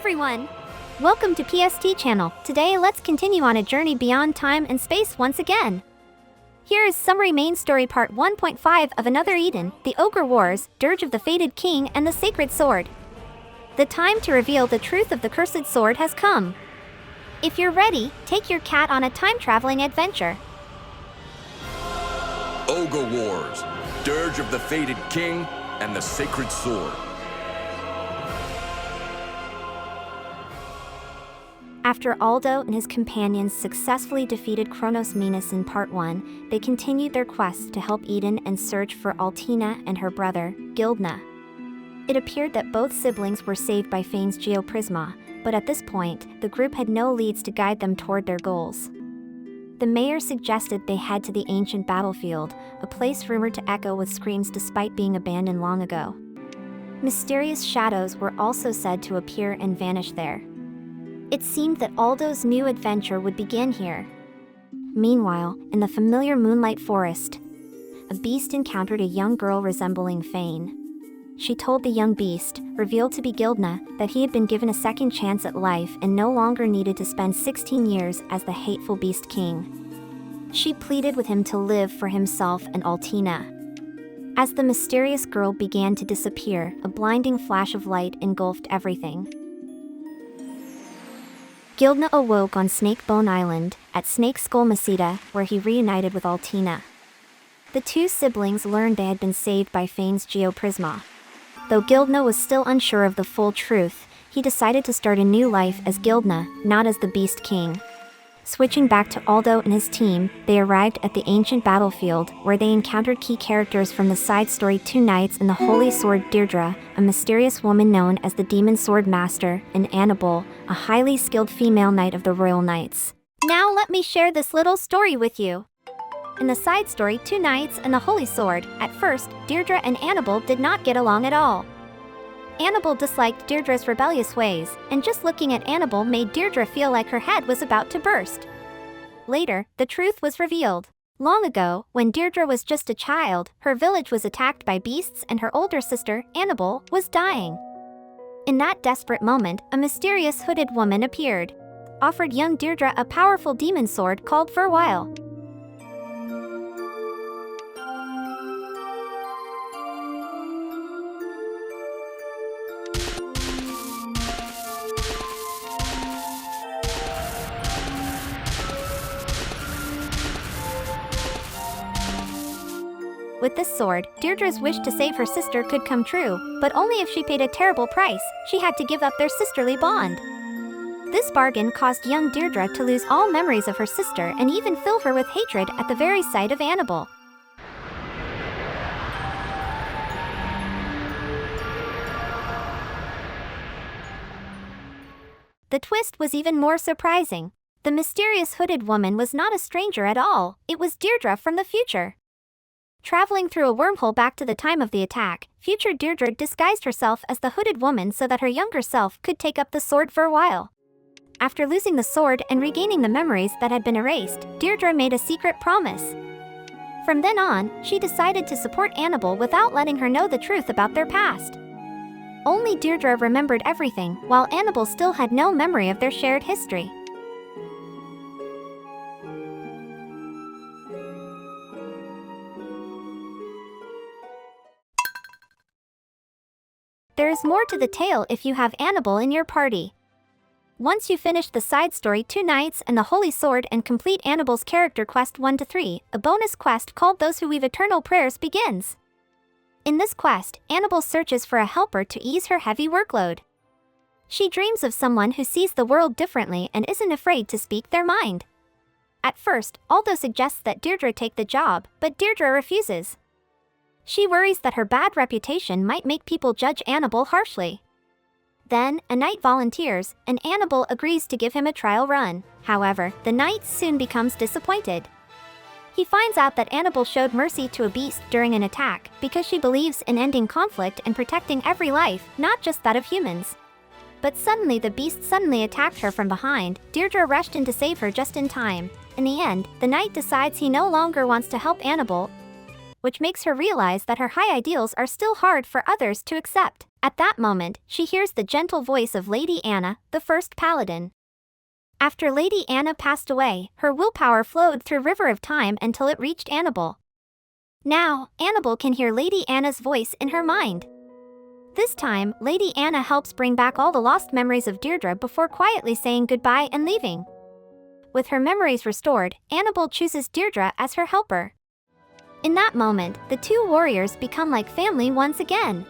everyone! Welcome to PST channel. Today let's continue on a journey beyond time and space once again. Here is summary main story part 1.5 of Another Eden, the Ogre Wars, Dirge of the Fated King and the Sacred Sword. The time to reveal the truth of the cursed sword has come. If you're ready, take your cat on a time-traveling adventure. Ogre Wars, Dirge of the Fated King and the Sacred Sword. After Aldo and his companions successfully defeated Kronos Minos in Part 1, they continued their quest to help Eden and search for Altina and her brother, Gildna. It appeared that both siblings were saved by Fane's Geoprisma, but at this point, the group had no leads to guide them toward their goals. The mayor suggested they head to the ancient battlefield, a place rumored to echo with screams despite being abandoned long ago. Mysterious shadows were also said to appear and vanish there. It seemed that Aldo's new adventure would begin here. Meanwhile, in the familiar Moonlight Forest, a beast encountered a young girl resembling Fane. She told the young beast, revealed to be Gildna, that he had been given a second chance at life and no longer needed to spend 16 years as the hateful Beast King. She pleaded with him to live for himself and Altina. As the mysterious girl began to disappear, a blinding flash of light engulfed everything. Gildna awoke on Snakebone Island, at Snake Skull Meseta, where he reunited with Altina. The two siblings learned they had been saved by Fane's Geoprisma. Though Gildna was still unsure of the full truth, he decided to start a new life as Gildna, not as the Beast King. Switching back to Aldo and his team, they arrived at the ancient battlefield, where they encountered key characters from the side story Two Knights and the Holy Sword Deirdre, a mysterious woman known as the Demon Sword Master, and Annabelle, a highly skilled female knight of the Royal Knights. Now let me share this little story with you. In the side story Two Knights and the Holy Sword, at first, Deirdre and Annabelle did not get along at all. Annabelle disliked Deirdre's rebellious ways, and just looking at Annabelle made Deirdre feel like her head was about to burst. Later, the truth was revealed. Long ago, when Deirdre was just a child, her village was attacked by beasts and her older sister, Annabelle, was dying. In that desperate moment, a mysterious hooded woman appeared, offered young Deirdre a powerful demon sword called Furwhile. With this sword, Deirdre's wish to save her sister could come true, but only if she paid a terrible price. She had to give up their sisterly bond. This bargain caused young Deirdre to lose all memories of her sister and even fill her with hatred at the very sight of Annabelle. The twist was even more surprising. The mysterious hooded woman was not a stranger at all. It was Deirdre from the future. Traveling through a wormhole back to the time of the attack, future Deirdre disguised herself as the hooded woman so that her younger self could take up the sword for a while. After losing the sword and regaining the memories that had been erased, Deirdre made a secret promise. From then on, she decided to support Annabelle without letting her know the truth about their past. Only Deirdre remembered everything, while Annabelle still had no memory of their shared history. There is more to the tale if you have Annabelle in your party. Once you finish the side story Two Knights and the Holy Sword and complete Annabelle's character quest 1 to 3, a bonus quest called Those Who Weave Eternal Prayers begins. In this quest, Annabelle searches for a helper to ease her heavy workload. She dreams of someone who sees the world differently and isn't afraid to speak their mind. At first, Aldo suggests that Deirdre take the job, but Deirdre refuses. She worries that her bad reputation might make people judge Annabelle harshly. Then, a knight volunteers, and Annabelle agrees to give him a trial run. However, the knight soon becomes disappointed. He finds out that Annabelle showed mercy to a beast during an attack because she believes in ending conflict and protecting every life, not just that of humans. But suddenly the beast attacked her from behind. Deirdre rushed in to save her just in time. In the end, the knight decides he no longer wants to help Annabelle, which makes her realize that her high ideals are still hard for others to accept. At that moment, she hears the gentle voice of Lady Anna, the first paladin. After Lady Anna passed away, her willpower flowed through River of Time until it reached Annabelle. Now, Annabelle can hear Lady Anna's voice in her mind. This time, Lady Anna helps bring back all the lost memories of Deirdre before quietly saying goodbye and leaving. With her memories restored, Annabelle chooses Deirdre as her helper. In that moment, the two warriors become like family once again.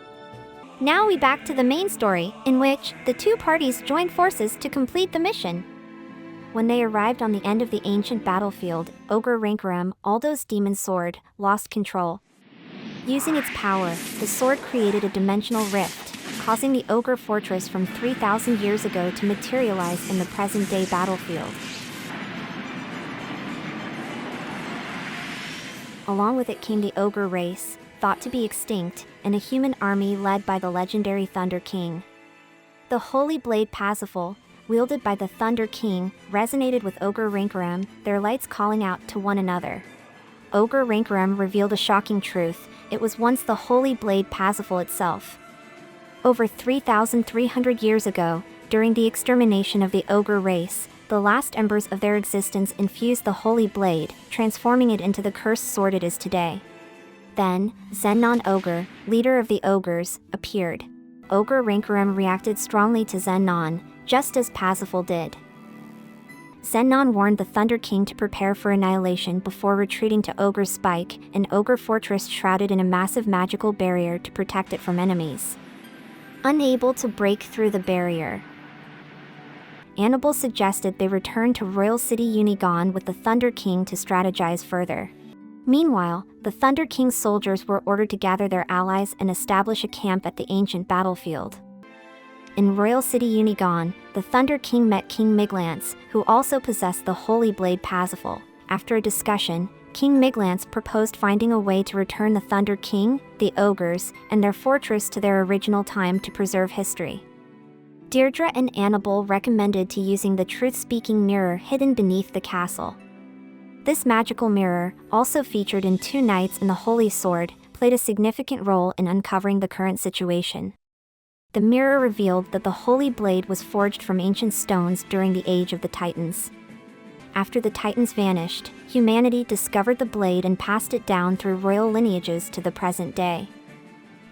Now we back to the main story, in which the two parties join forces to complete the mission. When they arrived on the end of the ancient battlefield, Ogre Rancorem, Aldo's demon sword, lost control. Using its power, the sword created a dimensional rift, causing the Ogre fortress from 3,000 years ago to materialize in the present-day battlefield. Along with it came the Ogre race, thought to be extinct, and a human army led by the legendary Thunder King. The Holy Blade Parsifal, wielded by the Thunder King, resonated with Ogre Rancorem, their lights calling out to one another. Ogre Rancorem revealed a shocking truth: it was once the Holy Blade Parsifal itself. Over 3,300 years ago, during the extermination of the Ogre race, the last embers of their existence infused the Holy Blade, transforming it into the cursed sword it is today. Then, Zennon Ogre, leader of the Ogres, appeared. Ogre Rancorem reacted strongly to Zennon, just as Parsifal did. Zennon warned the Thunder King to prepare for annihilation before retreating to Ogre Spike, an ogre fortress shrouded in a massive magical barrier to protect it from enemies. Unable to break through the barrier, Annabelle suggested they return to Royal City Unigon with the Thunder King to strategize further. Meanwhile, the Thunder King's soldiers were ordered to gather their allies and establish a camp at the ancient battlefield. In Royal City Unigon, the Thunder King met King Miglance, who also possessed the Holy Blade Parsifal. After a discussion, King Miglance proposed finding a way to return the Thunder King, the Ogres, and their fortress to their original time to preserve history. Deirdre and Annabelle recommended to using the truth-speaking mirror hidden beneath the castle. This magical mirror, also featured in two knights and the Holy Sword, played a significant role in uncovering the current situation. The mirror revealed that the Holy Blade was forged from ancient stones during the Age of the Titans. After the Titans vanished, humanity discovered the blade and passed it down through royal lineages to the present day.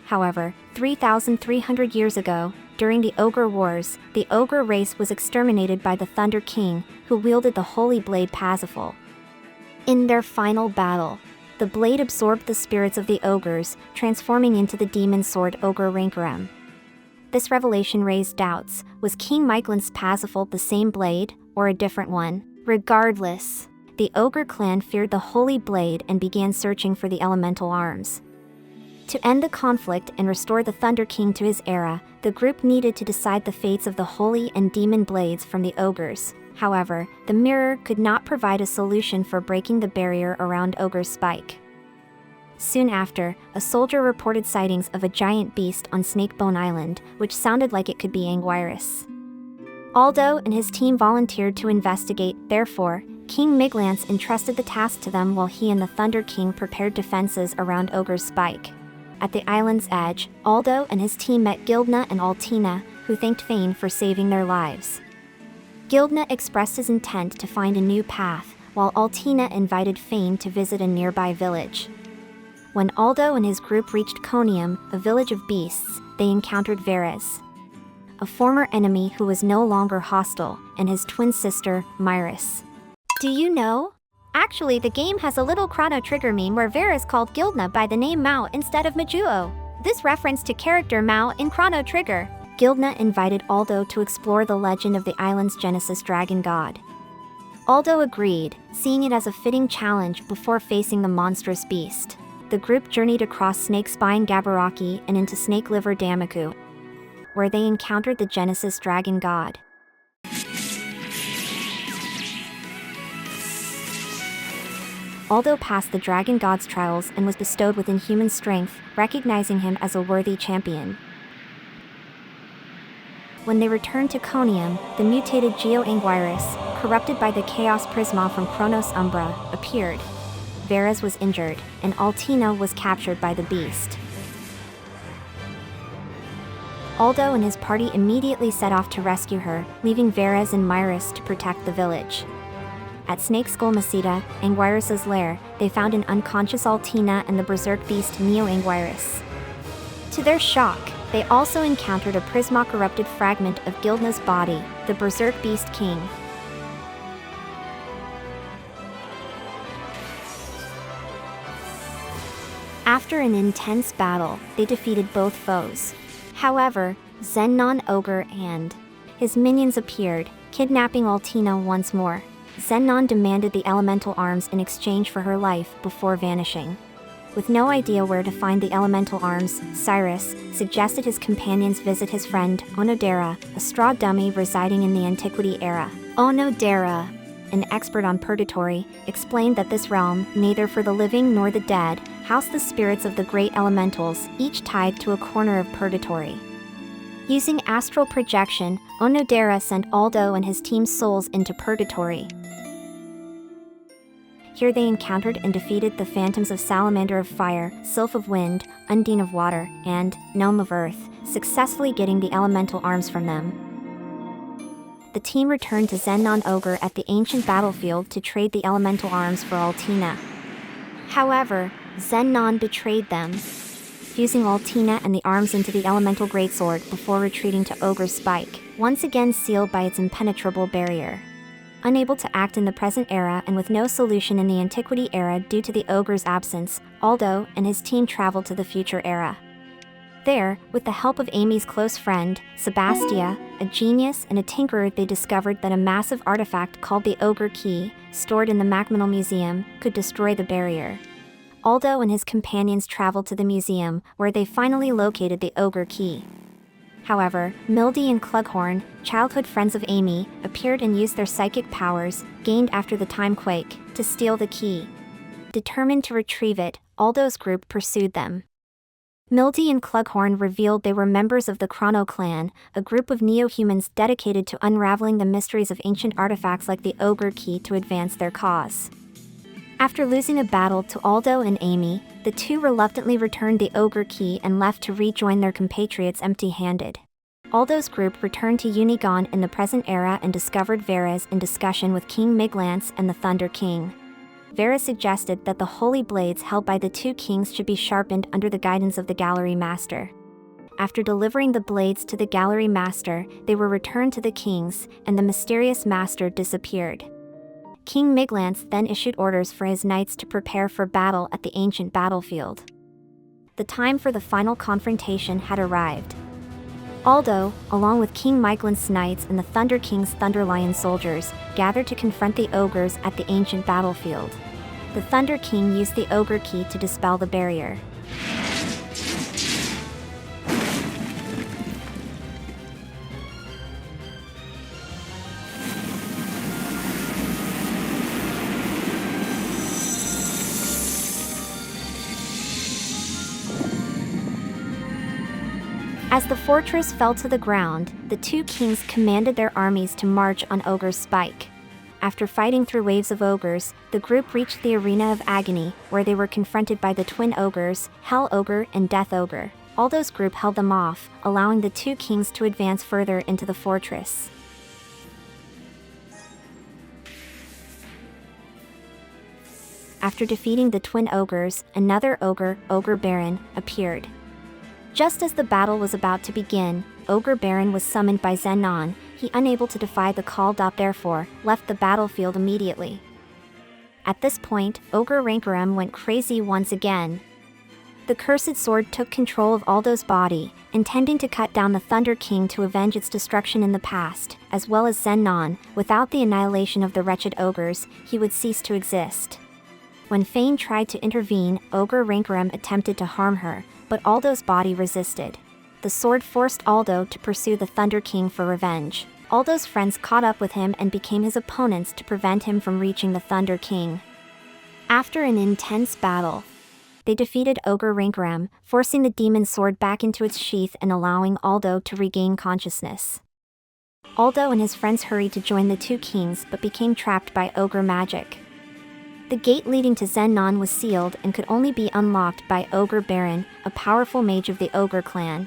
However, 3,300 years ago, during the Ogre Wars, the Ogre race was exterminated by the Thunder King, who wielded the Holy Blade Parsifal. In their final battle, the blade absorbed the spirits of the Ogres, transforming into the demon sword Ogre Rancorem. This revelation raised doubts: was King Miglance Parsifal the same blade, or a different one? Regardless, the Ogre Clan feared the Holy Blade and began searching for the elemental arms. To end the conflict and restore the Thunder King to his era, the group needed to decide the fates of the Holy and Demon Blades from the Ogres. However, the mirror could not provide a solution for breaking the barrier around Ogre Spike. Soon after, a soldier reported sightings of a giant beast on Snakebone Island, which sounded like it could be Anguirus. Aldo and his team volunteered to investigate. Therefore, King Miglance entrusted the task to them while he and the Thunder King prepared defenses around Ogre Spike. At the island's edge, Aldo and his team met Gildna and Altina, who thanked Fane for saving their lives. Gildna expressed his intent to find a new path, while Altina invited Fane to visit a nearby village. When Aldo and his group reached Conium, a village of beasts, they encountered Varys, a former enemy who was no longer hostile, and his twin sister, Myris. Do you know? Actually, the game has a little Chrono Trigger meme where Varys called Gildna by the name Mao instead of Majuo. This reference to character Mao in Chrono Trigger. Gildna invited Aldo to explore the legend of the island's Genesis dragon god. Aldo agreed, seeing it as a fitting challenge before facing the monstrous beast. The group journeyed across Snake Spine Gabaraki and into Snake Liver Damaku, where they encountered the Genesis dragon god. Aldo passed the dragon god's trials and was bestowed with inhuman strength, recognizing him as a worthy champion. When they returned to Conium, the mutated Geo Anguirus, corrupted by the Chaos Prisma from Chronos Umbra, appeared. Varys was injured, and Altina was captured by the beast. Aldo and his party immediately set off to rescue her, leaving Varys and Myrus to protect the village. At Snake Skull Meseta, Anguirus' lair, they found an unconscious Altina and the berserk beast Neo Anguirus. To their shock, they also encountered a prisma-corrupted fragment of Gildna's body, the Berserk Beast King. After an intense battle, they defeated both foes. However, Zennon Ogre and his minions appeared, kidnapping Altina once more. Zennon demanded the elemental arms in exchange for her life before vanishing. With no idea where to find the elemental arms, Cyrus suggested his companions visit his friend, Onodera, a straw dummy residing in the Antiquity era. Onodera, an expert on purgatory, explained that this realm, neither for the living nor the dead, housed the spirits of the great elementals, each tied to a corner of purgatory. Using astral projection, Onodera sent Aldo and his team's souls into purgatory. Here they encountered and defeated the phantoms of Salamander of Fire, Sylph of Wind, Undine of Water, and Gnome of Earth, successfully getting the elemental arms from them. The team returned to Zennon Ogre at the ancient battlefield to trade the elemental arms for Altina. However, Zennon betrayed them, fusing Altina and the arms into the elemental greatsword before retreating to Ogre's Spike, once again sealed by its impenetrable barrier. Unable to act in the present era and with no solution in the Antiquity era due to the Ogre's absence, Aldo and his team traveled to the future era. There, with the help of Amy's close friend, Sebastia, a genius and a tinkerer, they discovered that a massive artifact called the Ogre Key, stored in the Macminal Museum, could destroy the barrier. Aldo and his companions traveled to the museum, where they finally located the Ogre Key. However, Mildy and Clughorn, childhood friends of Amy, appeared and used their psychic powers, gained after the time quake, to steal the key. Determined to retrieve it, Aldo's group pursued them. Mildy and Clughorn revealed they were members of the Chrono Clan, a group of neo-humans dedicated to unraveling the mysteries of ancient artifacts like the Ogre Key to advance their cause. After losing a battle to Aldo and Amy, the two reluctantly returned the Ogre Key and left to rejoin their compatriots empty-handed. Aldo's group returned to Unigon in the present era and discovered Varys in discussion with King Miglance and the Thunder King. Varys suggested that the holy blades held by the two kings should be sharpened under the guidance of the Gallery Master. After delivering the blades to the Gallery Master, they were returned to the kings, and the mysterious master disappeared. King Miglance then issued orders for his knights to prepare for battle at the ancient battlefield. The time for the final confrontation had arrived. Aldo, along with King Miglance knights and the Thunder King's Thunderlion soldiers, gathered to confront the ogres at the ancient battlefield. The Thunder King used the Ogre Key to dispel the barrier. As the fortress fell to the ground, the two kings commanded their armies to march on Ogre's Spike. After fighting through waves of ogres, the group reached the Arena of Agony, where they were confronted by the twin ogres, Hell Ogre and Death Ogre. Aldo's group held them off, allowing the two kings to advance further into the fortress. After defeating the twin ogres, another ogre, Ogre Baron, appeared. Just as the battle was about to begin, Ogre Baron was summoned by Zennon. He, unable to defy the call, therefore, left the battlefield immediately. At this point, Ogre Rancorem went crazy once again. The cursed sword took control of Aldo's body, intending to cut down the Thunder King to avenge its destruction in the past, as well as Zennon. Without the annihilation of the wretched ogres, he would cease to exist. When Fane tried to intervene, Ogre Rancorem attempted to harm her, but Aldo's body resisted. The sword forced Aldo to pursue the Thunder King for revenge. Aldo's friends caught up with him and became his opponents to prevent him from reaching the Thunder King. After an intense battle, they defeated Ogre Rancorem, forcing the demon sword back into its sheath and allowing Aldo to regain consciousness. Aldo and his friends hurried to join the two kings but became trapped by ogre magic. The gate leading to Zennon was sealed and could only be unlocked by Ogre Baron, a powerful mage of the Ogre Clan.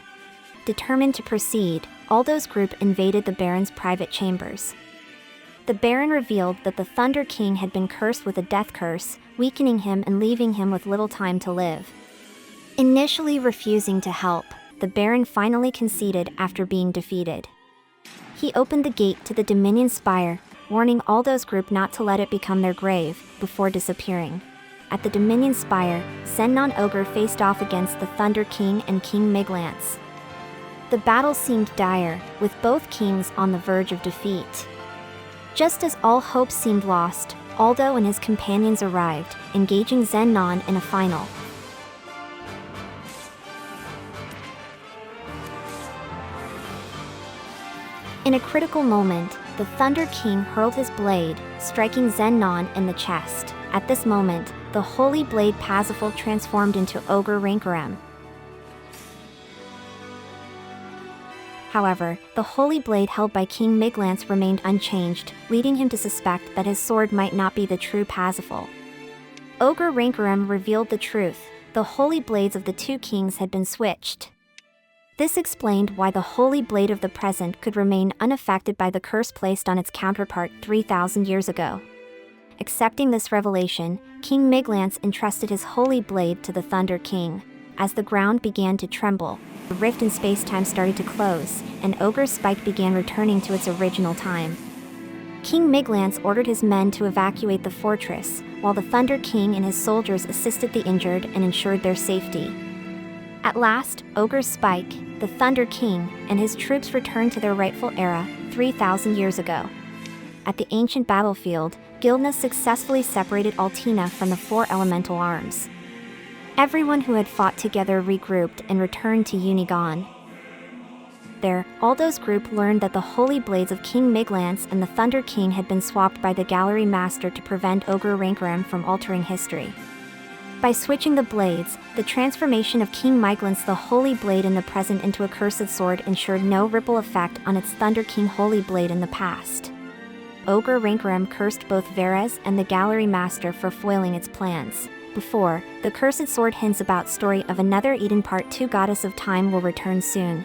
Determined to proceed, Aldo's group invaded the Baron's private chambers. The Baron revealed that the Thunder King had been cursed with a death curse, weakening him and leaving him with little time to live. Initially refusing to help, the Baron finally conceded after being defeated. He opened the gate to the Dominion Spire, warning Aldo's group not to let it become their grave, before disappearing. At the Dominion Spire, Zennon Ogre faced off against the Thunder King and King Miglance. The battle seemed dire, with both kings on the verge of defeat. Just as all hope seemed lost, Aldo and his companions arrived, engaging Zennon in a final. In a critical moment, the Thunder King hurled his blade, striking Zennon in the chest. At this moment, the Holy Blade Parsifal transformed into Ogre Rancorem. However, the Holy Blade held by King Miglance remained unchanged, leading him to suspect that his sword might not be the true Parsifal. Ogre Rancorem revealed the truth: the Holy Blades of the two kings had been switched. This explained why the Holy Blade of the present could remain unaffected by the curse placed on its counterpart 3,000 years ago. Accepting this revelation, King Miglance entrusted his Holy Blade to the Thunder King. As the ground began to tremble, the rift in space-time started to close, and Ogre's spike began returning to its original time. King Miglance ordered his men to evacuate the fortress, while the Thunder King and his soldiers assisted the injured and ensured their safety. At last, Ogre's spike, the Thunder King, and his troops returned to their rightful era, 3,000 years ago. At the ancient battlefield, Gilna successfully separated Altina from the four elemental arms. Everyone who had fought together regrouped and returned to Unigon. There, Aldo's group learned that the Holy Blades of King Miglance and the Thunder King had been swapped by the Gallery Master to prevent Ogre Rancorem from altering history. By switching the blades, the transformation of King Miglance the Holy Blade in the present into a cursed sword ensured no ripple effect on its Thunder King Holy Blade in the past. Ogre Rancorem cursed both Varez and the Gallery Master for foiling its plans. Before, the cursed sword hints about story of another Eden Part 2 Goddess of Time will return soon.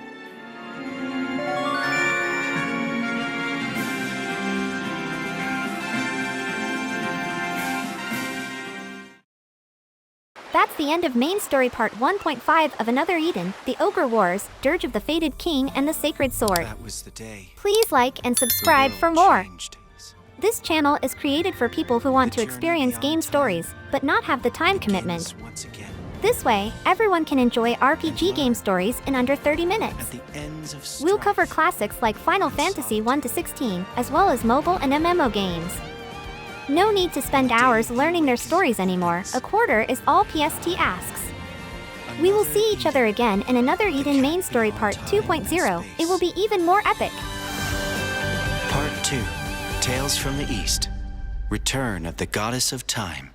That's the end of main story part 1.5 of Another Eden, the Ogre Wars, Dirge of the Fated King and the Sacred Sword. That was the day. Please like and subscribe for more. This channel is created for people who want to experience game stories, but not have the time commitment. This way, everyone can enjoy RPG game stories in under 30 minutes. We'll cover classics like Final Fantasy 1-16, as well as mobile and MMO games. No need to spend hours learning their stories anymore, a quarter is all PST asks. We will see each other again in Another Eden main story part 2.0, it will be even more epic. Part 2. Tales from the East. Return of the Goddess of Time.